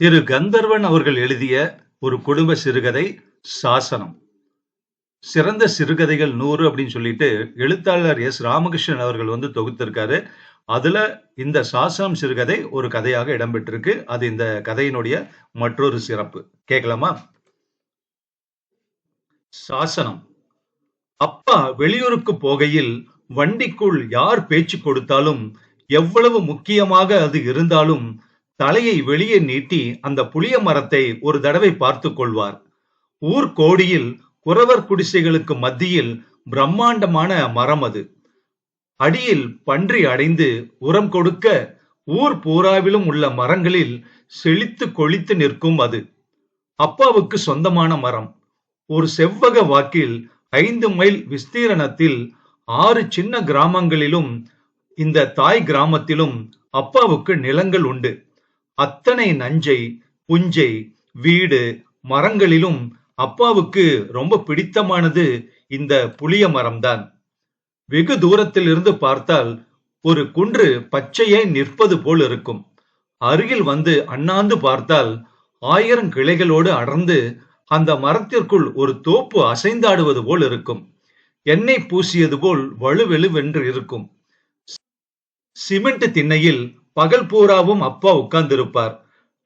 திரு கந்தர்வன் அவர்கள் எழுதிய ஒரு குடும்ப சிறுகதை சாசனம். சிறந்த சிறுகதைகள் 100 அப்படின்னு சொல்லிட்டு எழுத்தாளர் எஸ் ராமகிருஷ்ணன் அவர்கள் தொகுத்திருக்காரு. அதுல இந்த சாசனம் சிறுகதை ஒரு கதையாக இடம்பெற்றிருக்கு. அது இந்த கதையினுடைய மற்றொரு சிறப்பு. கேட்கலாமா? சாசனம். அப்பா வெளியூருக்கு போகையில் வண்டிக்குள் யார் பேச்சு கொடுத்தாலும், எவ்வளவு முக்கியமாக அது இருந்தாலும், தலையை வெளியே நீட்டி அந்த புளிய மரத்தை ஒரு தடவை பார்த்து கொள்வார். ஊர் கோடியில் குறவர் குடிசைகளுக்கு மத்தியில் பிரம்மாண்டமான மரம் அது. அடியில் பன்றி அடைந்து உரம் கொடுக்க ஊர் பூராவிலும் உள்ள மரங்களில் செழித்து கொழித்து நிற்கும் அது. அப்பாவுக்கு சொந்தமான மரம். ஒரு செவ்வக வாக்கில் 5 மைல் விஸ்தீரணத்தில் 6 சின்ன கிராமங்களிலும் இந்த தாய் கிராமத்திலும் அப்பாவுக்கு நிலங்கள் உண்டு. அத்தனை நஞ்சை புஞ்சை வீடு மரங்களிலும் அப்பாவுக்கு ரொம்ப பிடித்தமானது இந்த புளிய மரம்தான். வெகு தூரத்தில் இருந்து பார்த்தால் ஒரு குன்று பச்சையை நிற்பது போல் இருக்கும். அருகில் அண்ணாந்து பார்த்தால் 1000 கிளைகளோடு அடர்ந்து அந்த மரத்திற்குள் ஒரு தோப்பு அசைந்தாடுவது போல் இருக்கும். எண்ணெய் பூசியது போல் வலுவெழுவென்று இருக்கும். சிமெண்ட் திண்ணையில் பகல் பூராவும் அப்பா உட்கார்ந்திருப்பார்.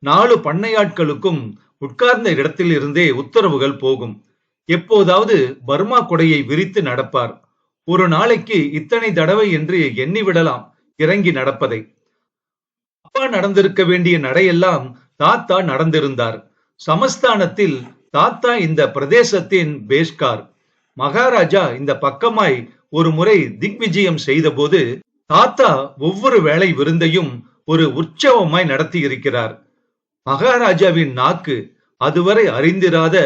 4 பண்ணையாட்களுக்கும் உட்கார்ந்த இடத்தில் இருந்தே உத்தரவுகள் போகும். எப்போதாவது பர்மா கொடையை விரித்து நடப்பார். ஒரு நாளைக்கு இத்தனை தடவை என்று எண்ணிவிடலாம் இறங்கி நடப்பதை. அப்பா நடந்திருக்க வேண்டிய நடையெல்லாம் தாத்தா நடந்திருந்தார். சமஸ்தானத்தில் தாத்தா இந்த பிரதேசத்தின் பேஷ்கார். மகாராஜா இந்த பக்கமாய் ஒரு முறை திக்விஜயம் செய்த போது தாத்தா ஒவ்வொரு வேளை விருந்தையும் ஒரு உற்சவமாய் நடத்தி இருக்கிறார். மகாராஜாவின் நாக்கு அதுவரை அறிந்திராத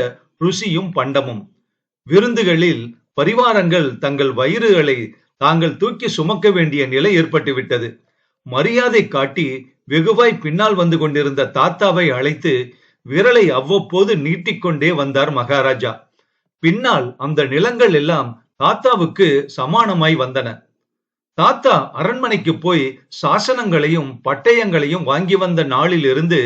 ருசியும் பண்டமும். விருந்துகளில் பரிவாரங்கள் தங்கள் வயிறுகளை தாங்கள் தூக்கி சுமக்க வேண்டிய நிலை ஏற்பட்டுவிட்டது. மரியாதை காட்டி வெகுவாய் பின்னால் வந்து கொண்டிருந்த தாத்தாவை அழைத்து விரலை அவ்வப்போது நீட்டிக்கொண்டே வந்தார் மகாராஜா. பின்னால் அந்த நிலங்கள் எல்லாம் தாத்தாவுக்கு சமானமாய் வந்தன. தாத்தா அரண்மனைக்கு போய் சாசனங்களையும் பட்டயங்களையும் வாங்கி வந்த நாளில் இருந்து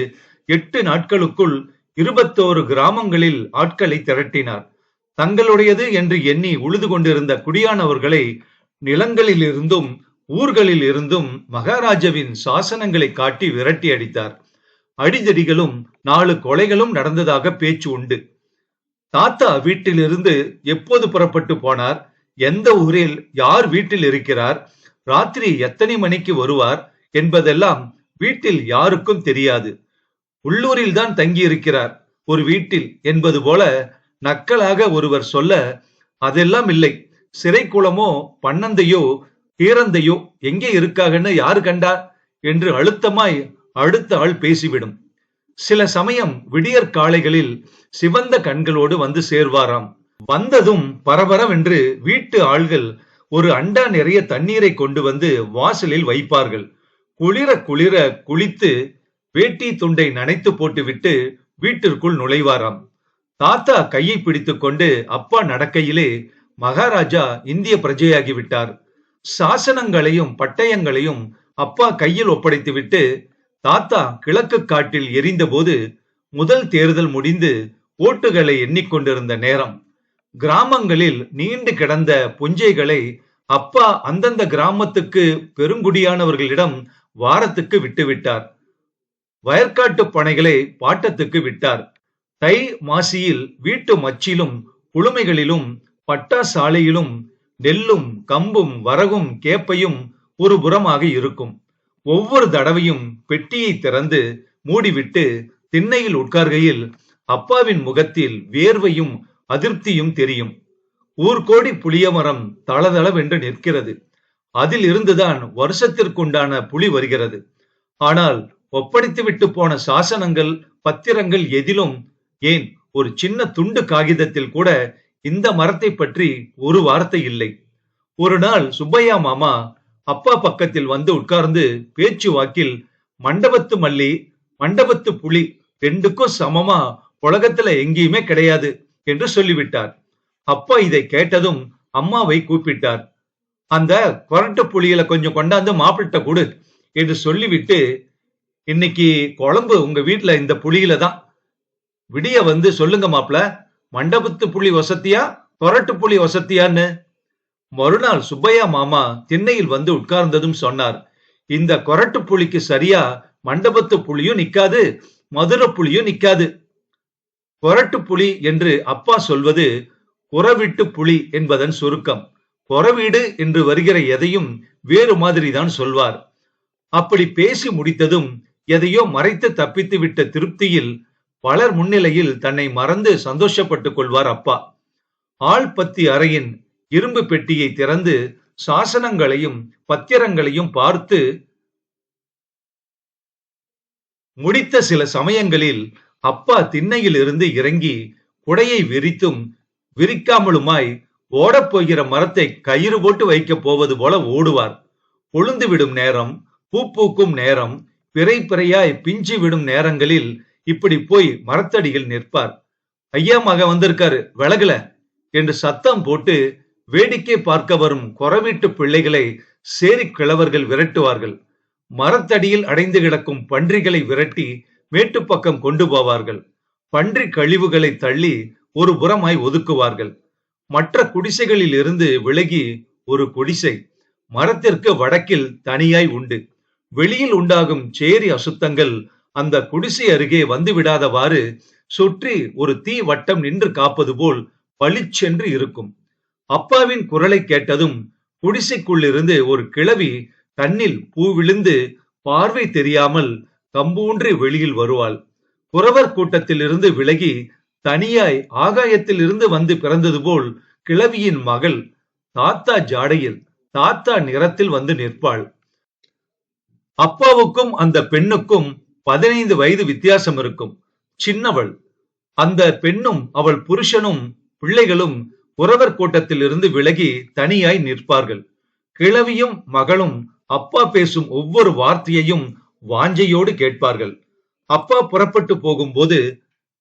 8 நாட்களுக்குள் 21 கிராமங்களில் ஆட்களை திரட்டினார். தங்களுடையது என்று எண்ணி உழுது கொண்டிருந்த குடியானவர்களை நிலங்களில் இருந்தும் ஊர்களில் இருந்தும் மகாராஜாவின் சாசனங்களை காட்டி விரட்டி அடித்தார். அடிதடிகளும் 4 கொலைகளும் நடந்ததாக பேச்சு உண்டு. தாத்தா வீட்டிலிருந்து எப்போது புறப்பட்டு போனார், எந்த ஊரில் யார் வீட்டில் இருக்கிறார், ராத்திரி எத்தனை மணிக்கு வருவார் என்பதெல்லாம் வீட்டில் யாருக்கும் தெரியாது. உள்ளூரில் தான் தங்கி இருக்கிறார் ஒரு வீட்டில் என்பது போல நக்கலாக ஒருவர் சொல்ல, அதெல்லாம் இல்லை, சிறை குளமோ பண்ணந்தையோ கீரந்தையோ எங்கே இருக்காகன்னு யாரு கண்டா என்று அழுத்தமாய் அடுத்த ஆள் பேசிவிடும். சில சமயம் விடியற் காலைகளில் சிவந்த கண்களோடு வந்து சேர்வாராம். வந்ததும் பரபரவென்று வீட்டு ஆள்கள் ஒரு அண்டா நிறைய தண்ணீரை கொண்டு வந்து வாசலில் வைப்பார்கள். குளிர குளிர குளித்து வேட்டி துண்டை நனைத்து போட்டுவிட்டு வீட்டிற்குள் நுழைவாராம். தாத்தா கையை பிடித்துக் கொண்டு அப்பா நடக்கையிலே மகாராஜா இந்திய பிரஜையாகிவிட்டார். சாசனங்களையும் பட்டயங்களையும் அப்பா கையில் ஒப்படைத்துவிட்டு தாத்தா கிழக்கு காட்டில் எரிந்த போது முதல் தேர்தல் முடிந்து ஓட்டுகளை எண்ணிக்கொண்டிருந்த நேரம். கிராமங்களில் நீண்டு கிடந்த புஞ்சைகளை அப்பா அந்தந்த கிராமத்துக்கு பெருங்குடியானவர்களிடம் வாரத்துக்கு விட்டுவிட்டார். வயற்காட்டு பனைகளை பாட்டத்துக்கு விட்டார். தை மாசியில் வீட்டு மச்சிலும் புழுமைகளிலும் பட்டா சாலையிலும் நெல்லும் கம்பும் வரகும் கேப்பையும் ஒரு புறமாக இருக்கும். ஒவ்வொரு தடவையும் பெட்டியை திறந்து மூடிவிட்டு திண்ணையில் உட்கார்கையில் அப்பாவின் முகத்தில் வேர்வையும் அதிருப்தியும் தெரியும். ஊர்கோடி புளியமரம் தளதளவென்று நிற்கிறது. அதில் இருந்துதான் வருஷத்திற்குண்டான புலி வருகிறது. ஆனால் ஒப்படைத்து விட்டு போன சாசனங்கள் பத்திரங்கள் எதிலும், ஏன் ஒரு சின்ன துண்டு காகிதத்தில் கூட இந்த மரத்தை பற்றி ஒரு வார்த்தை இல்லை. ஒரு நாள் சுப்பையா மாமா அப்பா பக்கத்தில் வந்து உட்கார்ந்து பேச்சு வாக்கில் மண்டபத்து மல்லி மண்டபத்து புலி ரெண்டுக்கும் சமமா உலகத்துல எங்கேயுமே கிடையாது என்று சொல்லிவிட்டார். அப்பா இதை கேட்டதும் அம்மாவை கூப்பிட்டார். அந்த கொரட்டு புளியில கொஞ்சம் கொண்டாந்து மாப்பிட்ட கொடு என்று சொல்லிவிட்டு இன்னைக்கு குழம்பு உங்க வீட்ல இந்த புளியில தான். விடிய வந்து சொல்லுங்க மாப்ள, மண்டபத்து புளி வசத்தியா கொரட்டு புளி வசத்தியான்னு. மறுநாள் சுப்பையா மாமா திண்ணையில் வந்து உட்கார்ந்ததும் சொன்னார், இந்த கொரட்டு புளிக்கு சரியா மண்டபத்து புளியும் நிக்காது, மதுர புளியும் நிக்காது. கொரட்டு புளி என்று அப்பா சொல்வது குறவிட்டு புளி என்பதன் சுருக்கம். கொறவீடு என்று வருகிற எதையும் வேறு மாதிரிதான் சொல்வார். அப்படி பேசி முடித்ததும் எதையோ மறைத்து தப்பித்து விட்ட திருப்தியில் பலர் முன்னிலையில் தன்னை மறந்து சந்தோஷப்பட்டுக் கொள்வார் அப்பா. ஆள்பத்தி அறையின் இரும்பு பெட்டியை திறந்து சாசனங்களையும் பத்திரங்களையும் பார்த்து முடித்த சில சமயங்களில் அப்பா திண்ணையில் இருந்து இறங்கி குடையை விரித்தும் விரிக்காமலுமாய் ஓடப்போகிற மரத்தை கயிறு போட்டு வைக்கப் போவது போல ஓடுவார். பொழுந்து விடும் நேரம், பூ பூக்கும் நேரம், பிறை பிறையாய் பிஞ்சு விடும் நேரங்களில் இப்படி போய் மரத்தடியில் நிற்பார். ஐயா மக வந்திருக்காரு விலகுல என்று சத்தம் போட்டு வேடிக்கை பார்க்க வரும் கொறவீட்டு பிள்ளைகளை சேரி கிழவர்கள் விரட்டுவார்கள். மரத்தடியில் அடைந்து கிடக்கும் பன்றிகளை விரட்டி மேட்டுப்பக்கம் கொண்டு போவார்கள். பன்றி கழிவுகளை தள்ளி ஒரு புறமாய் ஒதுக்குவார்கள். மற்ற குடிசைகளில் இருந்து விலகி ஒரு குடிசை மரத்திற்கு வடக்கில் தனியாய் உண்டு. வெளியில் உண்டாகும் சேரி அசுத்தங்கள் அந்த குடிசை அருகே வந்து விடாதவாறு சுற்றி ஒரு தீ வட்டம் நின்று காப்பது போல் பளிச்சென்று இருக்கும். அப்பாவின் குரலை கேட்டதும் குடிசைக்குள்ளிருந்து ஒரு கிழவி கண்ணில் பூ விழுந்து பார்வை தெரியாமல் கம்பூன்றி வெளியில் வருவாள். குறவர் கூட்டத்தில் இருந்து விலகி தனியாய் ஆகாயத்தில் இருந்து வந்து பிறந்தது போல் கிழவியின் மகள் தாத்தா ஜாடையில் தாத்தா நிறத்தில் வந்து நிற்பாள். அப்பாவுக்கும் அந்த பெண்ணுக்கும் 15 வயது வித்தியாசம் இருக்கும். சின்னவள். அந்த பெண்ணும் அவள் புருஷனும் பிள்ளைகளும் குறவர் கூட்டத்தில் இருந்து விலகி தனியாய் நிற்பார்கள். கிழவியும் மகளும் அப்பா பேசும் ஒவ்வொரு வார்த்தையையும் வாஞ்சையோடு கேட்பார்கள். அப்பா புறப்பட்டு போகும்போது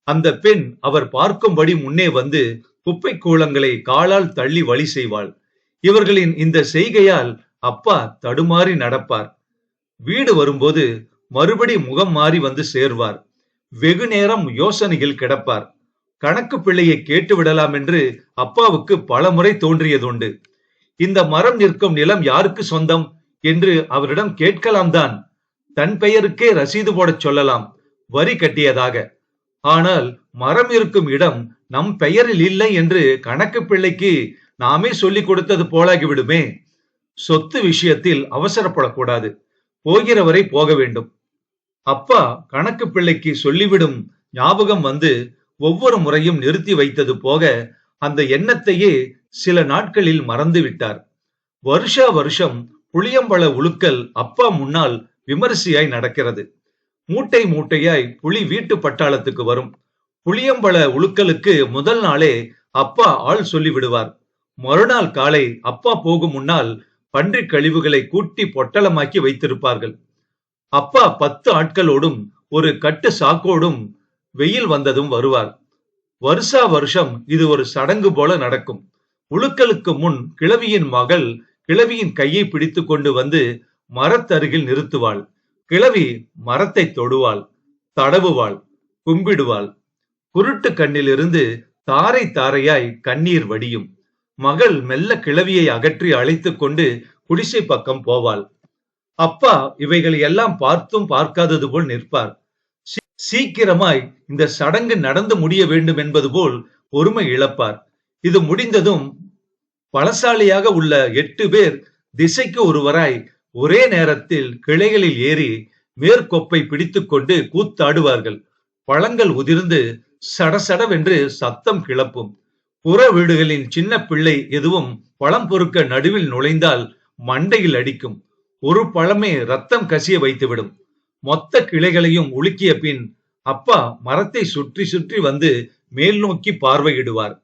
அந்த பெண் அவர் பார்க்கும்படி முன்னே வந்து குப்பை கூளங்களை காலால் தள்ளி வழி செய்வாள். இவர்களின் இந்த செய்கையால் அப்பா தடுமாறி நடப்பார். வீடு வரும்போது மறுபடி முகம் மாறி வந்து சேர்வார். வெகு நேரம் யோசனையில் கிடப்பார். கணக்கு பிள்ளையை கேட்டு விடலாம் என்று அப்பாவுக்கு பல முறை தோன்றியதுண்டு. இந்த மரம் நிற்கும் நிலம் யாருக்கு சொந்தம் என்று அவரிடம் கேட்கலாம் தான். தன் பெயருக்கே ரசீது போடச் சொல்லலாம், வரி கட்டியதாக. ஆனால் மரம் இருக்கும் இடம் நம் பெயரில் இல்லை என்று கணக்கு பிள்ளைக்கு நாமே சொல்லிக் கொடுத்தது போலாகிவிடுமே. சொத்து விஷயத்தில் அவசரப்படக்கூடாது. போகிறவரை போக வேண்டும். அப்பா கணக்கு பிள்ளைக்கு சொல்லிவிடும் ஞாபகம் வந்து ஒவ்வொரு முறையும் நிறுத்தி வைத்தது போக அந்த எண்ணத்தையே சில நாட்களில் மறந்து விட்டார். வருஷா வருஷம் புளியம்பழ உழுக்கல் அப்பா முன்னால் விமரிசையாய் நடக்கிறது. மூட்டை மூட்டையாய் புலி வீட்டு பட்டாளத்துக்கு வரும். புளியம்பழ உழுக்கலுக்கு முதல் நாளே அப்பா ஆள் சொல்லி விடுவார். மறுநாள் காலை அப்பா போகும் முன்னால் பன்றி கழிவுகளை கூட்டி பொட்டலமாக்கி வைத்திருப்பார்கள். அப்பா 10 ஆட்களோடும் ஒரு கட்டு சாக்கோடும் வெயில் வந்ததும் வருவார். வருஷா வருஷம் இது ஒரு சடங்கு போல நடக்கும். உழுக்கலுக்கு முன் கிழவியின் மகள் கிழவியின் கையை பிடித்து கொண்டு வந்து மரத்தருகில் நிறுத்துவாள். கிழவி மரத்தை தொடுவாள், தடவுவாள், கும்பிடுவாள். குருட்டு கண்ணிலிருந்து தாரை தாரையாய் கண்ணீர் வடியும். மகள் மெல்ல கிழவியை அகற்றி அழைத்துக் கொண்டு குடிசை பக்கம் போவாள். அப்பா இவைகளை எல்லாம் பார்த்தும் பார்க்காதது போல் நிற்பார். சீக்கிரமாய் இந்த சடங்கு நடந்து முடிய வேண்டும் என்பது போல் பொறுமை இழப்பார். இது முடிந்ததும் பலசாலியாக உள்ள 8 பேர் திசைக்கு ஒருவராய் ஒரே நேரத்தில் கிளைகளில் ஏறி மேற்கொப்பை பிடித்துக் கொண்டு கூத்தாடுவார்கள். பழங்கள் உதிர்ந்து சடசடவென்று சத்தம் கிளப்பும். புற வீடுகளின் சின்ன பிள்ளை எதுவும் பழம் பொறுக்க நடுவில் நுழைந்தால் மண்டையில் அடிக்கும். ஒரு பழமே ரத்தம் கசிய வைத்துவிடும். மொத்த கிளைகளையும் உலுக்கிய பின் அப்பா மரத்தை சுற்றி சுற்றி வந்து மேல் நோக்கி பார்வையிடுவார்.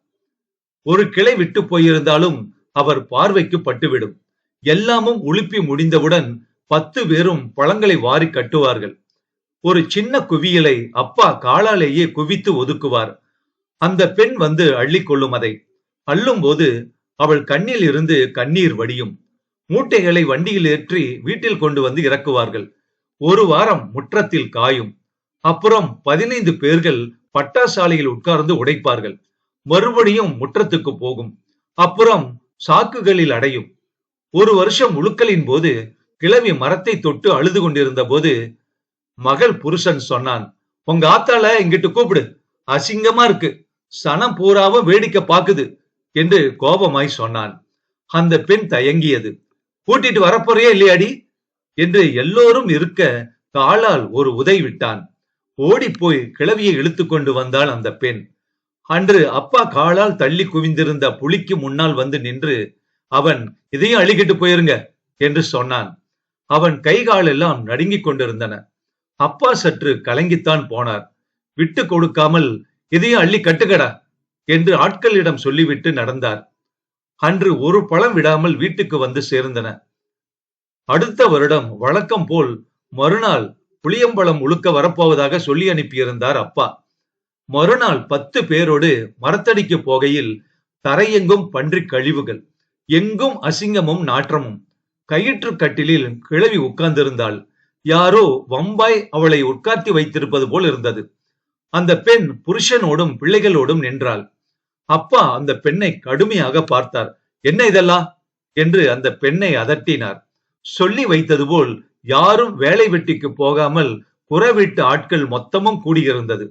ஒரு கிளை விட்டு போயிருந்தாலும் அவர் பார்வைக்கு பட்டுவிடும். எல்லாமும் உலுப்பி முடிந்தவுடன் 10 பேரும் பழங்களை வாரி கட்டுவார்கள். ஒரு சின்ன குவியலை அப்பா காலாலேயே குவித்து ஒதுக்குவார். அந்த பெண் வந்து அள்ளி கொள்ளும். அதை அள்ளும் போது அவள் கண்ணில் இருந்து கண்ணீர் வடியும். மூட்டைகளை வண்டியில் ஏற்றி வீட்டில் கொண்டு வந்து இறக்குவார்கள். ஒரு வாரம் முற்றத்தில் காயும். அப்புறம் 15 பேர்கள் பட்டாசாலையில் உட்கார்ந்து உடைப்பார்கள். மறுபடியும் முற்றத்துக்கு போகும். அப்புறம் சாக்குகளில் அடையும். ஒரு வருஷம் உழுக்கலின் போது கிழவி மரத்தை தொட்டு அழுது கொண்டிருந்த போது மகள் புருஷன் சொன்னான், உங்க ஆத்தால இங்கிட்டு கூப்பிடு, அசிங்கமா இருக்கு, சனம் பூராவும் வேடிக்கை பாக்குது என்று கோபமாய் சொன்னான். அந்த பெண் தயங்கியது. கூட்டிட்டு வரப்போறியே இல்லையாடி என்று எல்லோரும் இருக்க காலால் ஒரு உதை விட்டான். ஓடிப்போய் கிழவியை இழுத்து கொண்டு வந்தாள் அந்த பெண். அன்று அப்பா காலால் தள்ளி குவிந்திருந்த புலிக்கு முன்னால் வந்து நின்று, அவன் இதையும் அள்ளிக்கிட்டு போயிருங்க என்று சொன்னான். அவன் கை கால் எல்லாம் நடுங்கிக் கொண்டிருந்தன. அப்பா சற்று கலங்கித்தான் போனார். விட்டு கொடுக்காமல் இதையும் அள்ளி கட்டுக்கடா என்று ஆட்களிடம் சொல்லிவிட்டு நடந்தார். அன்று ஒரு பழம் விடாமல் வீட்டுக்கு வந்து சேர்ந்தன. அடுத்த வருடம் வழக்கம் போல் மறுநாள் புளியம்பழம் உழுக்க வரப்போவதாக சொல்லி அனுப்பியிருந்தார் அப்பா. மறுநாள் 10 பேரோடு மரத்தடிக்கு போகையில் தரையெங்கும் பன்றி கழிவுகள், எங்கும் அசிங்கமும் நாற்றமும். கயிற்று கட்டிலில் கிழவி உட்கார்ந்திருந்தாள். யாரோ வம்பாய் அவளை உட்கார்த்தி வைத்திருப்பது போல் இருந்தது. அந்த பெண் புருஷனோடும் பிள்ளைகளோடும் நின்றாள். அப்பா அந்த பெண்ணை கடுமையாக பார்த்தார். என்ன இதெல்லாம் என்று அந்த பெண்ணை அதட்டினார். சொல்லி வைத்தது போல் யாரும் வேலை வெட்டிக்கு போகாமல் புற வீட்டு ஆட்கள் மொத்தமும் கூடியிருந்தது.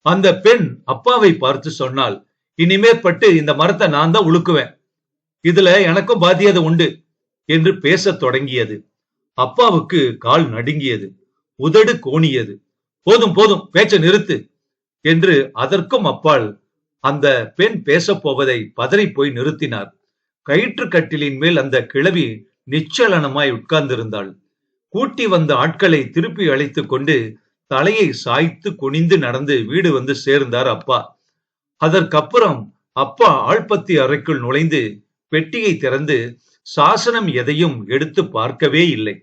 அந்த பெண் அப்பாவை பார்த்து சொன்னாள், இனிமேற்பட்டு இந்த மரத்தை நான் தான் உழுக்குவேன், இதுல எனக்கும் பாத்தியதை உண்டு என்று பேசத் தொடங்கியது. அப்பாவுக்கு கால் நடுங்கியது, உதடு கோணியது. போதும் போதும், பேச்ச நிறுத்து என்று அதற்கும் அப்பால் அந்த பெண் பேசப் போவதை பதறி போய் நிறுத்தினார். கயிற்று கட்டிலின் மேல் அந்த கிழவி நிச்சலனமாய் உட்கார்ந்திருந்தாள். கூட்டி வந்த ஆட்களை திருப்பி அழைத்துக் கொண்டு தலையை சாய்த்து குனிந்து நடந்து வீடு வந்து சேர்ந்தார் அப்பா. அதற்கப்புறம் அப்பா ஆள்பத்தி அறைக்குள் நுழைந்து பெட்டியை திறந்து சாசனம் எதையும் எடுத்து பார்க்கவே இல்லை.